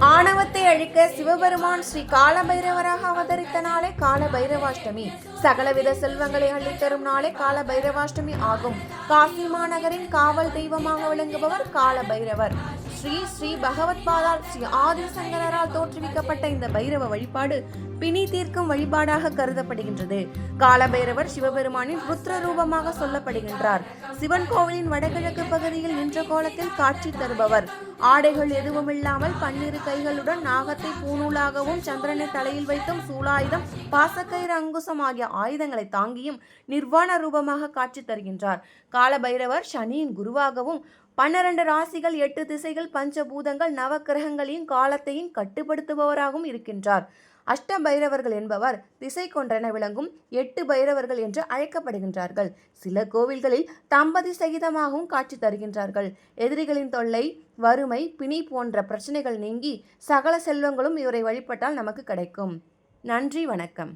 ஆணவத்தை அழிக்க சிவபெருமான் ஸ்ரீ காலபைரவராக அவதரித்த நாளே கால பைரவாஷ்டமி. சகலவித செல்வங்களை அள்ளித்தரும் நாளே கால பைரவாஷ்டமி ஆகும். காசி மாநகரின் காவல் தெய்வமாக விளங்குபவர் கால பைரவர். ஸ்ரீ ஸ்ரீ பகவத் பாதால் ஸ்ரீ ஆதிசங்கரால் தோற்றுவிக்கப்பட்ட இந்த பைரவ வழிபாடு பிணி தீர்க்கும் வழிபாடாக கருதப்படுகின்றது. காலபைரவர் சிவபெருமானின் ருத்ர ரூபமாக சொல்லப்படுகின்றார். சிவன் கோவிலின் வடகிழக்கு பகுதியில் நின்ற கோலத்தில் காட்சி தருபவர். ஆடைகள் எதுவுமில்லாமல் 12 கைகளுடன் நாகத்தை பூநூலாகவும் சந்திரனை தலையில் வைத்தும் சூலாயுதம் பாசக்கயிறு அங்குசம் ஆகிய ஆயுதங்களை தாங்கியும் நிர்வாண ரூபமாக காட்சி தருகின்றார். காலபைரவர் சனியின் குருவாகவும் 12 ராசிகள் 8 திசைகள் பஞ்சபூதங்கள் நவக்கிரகங்களையும் காலத்தையும் கட்டுப்படுத்துபவராகவும் இருக்கின்றார். அஷ்ட பைரவர்கள் என்பவர் திசை கொன்றென விளங்கும் 8 பைரவர்கள் என்று அழைக்கப்படுகின்றார்கள். சில கோவில்களில் தம்பதி சகிதமாகவும் காட்சி தருகின்றார்கள். எதிரிகளின் தொல்லை, வறுமை, பிணி போன்ற பிரச்சனைகள் நீங்கி சகல செல்வங்களும் இவரை வழிபட்டால் நமக்கு கிடைக்கும். நன்றி, வணக்கம்.